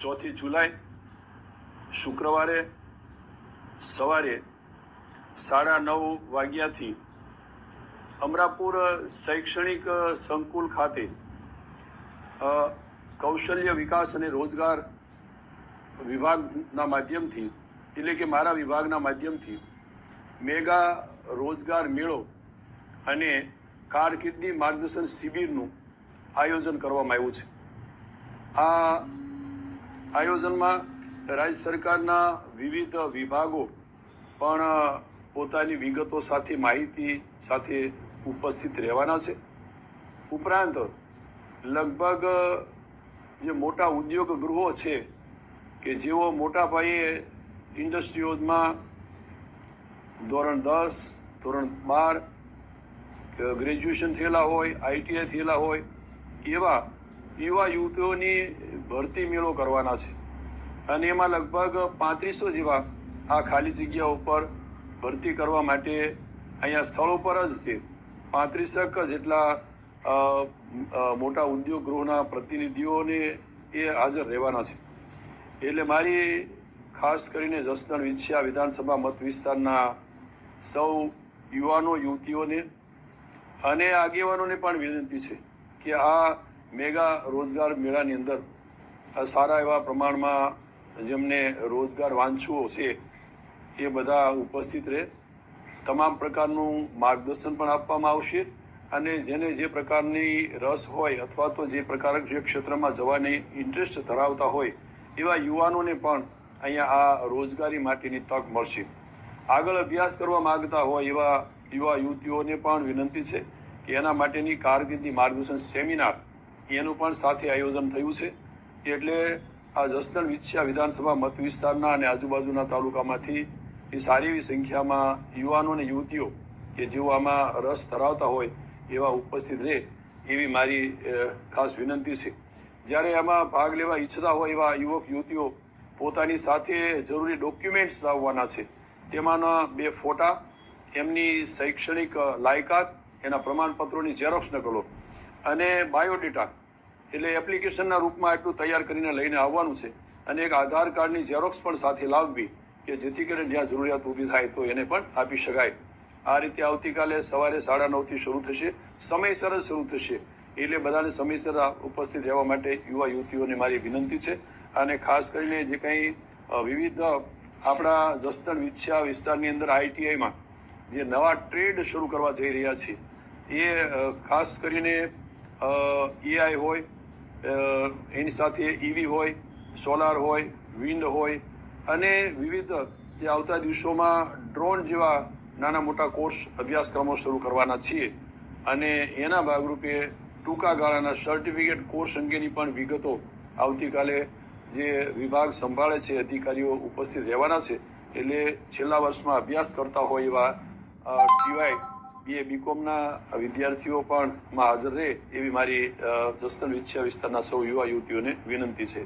4 જુલાઈ શુક્રવારે સવારે 9:30 વાગ્યાથી અમરાપુર શૈક્ષણિક સંકુલ ખાતે કૌશલ્ય વિકાસ અને રોજગાર વિભાગના માધ્યમથી એટલે કે મારા વિભાગના માધ્યમથી મેગા રોજગાર મેળો અને કારકિર્દી માર્ગદર્શન શિબિરનું આયોજન કરવામાં આવ્યું છે। આ આયોજનમાં રાજ્ય સરકારના વિવિધ વિભાગો પણ પોતાની વિગતો સાથે માહિતી સાથે ઉપસ્થિત રહેવાના છે। ઉપરાંત લગભગ જે મોટા ઉદ્યોગ ગૃહો છે કે જેઓ મોટા પાયે ઇન્ડસ્ટ્રીઓમાં ધોરણ 10 ધોરણ 12 ગ્રેજ્યુએશન થયેલા હોય, ITI થયેલા હોય એવા યુવા યુવતીઓની ભરતી મેળો કરવાના છે અને એમાં લગભગ 3500 જેવા આ ખાલી જગ્યા ઉપર ભરતી કરવા માટે અહીંયા સ્થળ ઉપર જ તે 35 જેટલા મોટા ઉદ્યોગ ગૃહના પ્રતિનિધિઓને એ હાજર રહેવાના છે। એટલે મારી ખાસ કરીને જસદણ વિછિયા વિધાનસભા મત વિસ્તારના સૌ યુવાનો યુવતીઓને અને આગેવાનોને પણ વિનંતી છે કે આ મેગા રોજગાર મેળાની અંદર સારા એવા પ્રમાણમાં જેમને રોજગાર વાંચવો છે એ બધા ઉપસ્થિત રહે। તમામ પ્રકારનું માર્ગદર્શન પણ આપવામાં આવશે અને જેને જે પ્રકારની રસ હોય અથવા તો જે પ્રકાર જે ક્ષેત્રમાં જવાની ઇન્ટરેસ્ટ ધરાવતા હોય એવા યુવાનોને પણ અહીંયા આ રોજગારી માટેની તક મળશે। આગળ અભ્યાસ કરવા માગતા હોય એવા યુવા યુવતીઓને પણ વિનંતી છે કે એના માટેની કારકિર્દી માર્ગદર્શન સેમિનાર એનું પણ સાથે આયોજન થયું છે। એટલે આ જસદણ વિછિયા વિધાનસભા મત વિસ્તારના અને આજુબાજુના તાલુકામાંથી એ સારી એવી સંખ્યામાં યુવાનો અને યુવતીઓ કે જેઓ આમાં રસ ધરાવતા હોય એવા ઉપસ્થિત રહે એવી મારી ખાસ વિનંતી છે। જ્યારે આમાં ભાગ લેવા ઈચ્છતા હોય એવા યુવક યુવતીઓ પોતાની સાથે જરૂરી ડોક્યુમેન્ટ્સ લાવવાના છે। તેમાંના 2 ફોટા, એમની શૈક્ષણિક લાયકાત, એના પ્રમાણપત્રોની ઝેરોક્ષ નકલો અને બાયોડેટા એટલે એપ્લિકેશનના રૂપમાં એટલું તૈયાર કરીને લઈને આવવાનું છે અને એક આધાર કાર્ડની ઝેરોક્ષ પણ સાથે લાવવી કે જેથી કરીને જ્યાં જરૂરિયાત ઊભી થાય તો એને પણ આપી શકાય। આ રીતે આવતીકાલે સવારે 9:30થી શરૂ થશે, સમયસર જ શરૂ થશે એટલે બધાને સમયસર ઉપસ્થિત રહેવા માટે યુવા યુવતીઓને મારી વિનંતી છે। અને ખાસ કરીને જે કંઈ વિવિધ આપણા જસદણ વિછિયા વિસ્તારની અંદર ITIમાં જે નવા ટ્રેડ શરૂ કરવા જઈ રહ્યા છે એ ખાસ કરીને AI હોય, એની સાથે EV હોય, સોલાર હોય, વિન્ડ હોય અને વિવિધ જે આવતા દિવસોમાં ડ્રોન જેવા નાના મોટા કોર્સ અભ્યાસક્રમો શરૂ કરવાના છીએ અને એના ભાગરૂપે ટૂંકા ગાળાના સર્ટિફિકેટ કોર્સ અંગેની પણ વિગતો આવતીકાલે જે વિભાગ સંભાળે છે અધિકારીઓ ઉપસ્થિત રહેવાના છે। એટલે છેલ્લા વર્ષમાં અભ્યાસ કરતા હોય એવા TY BA BComના વિદ્યાર્થીઓ પણ હાજર રહે એવી મારી જસદણ વિછિયા વિસ્તારના સૌ યુવા યુવતીઓને વિનંતી છે।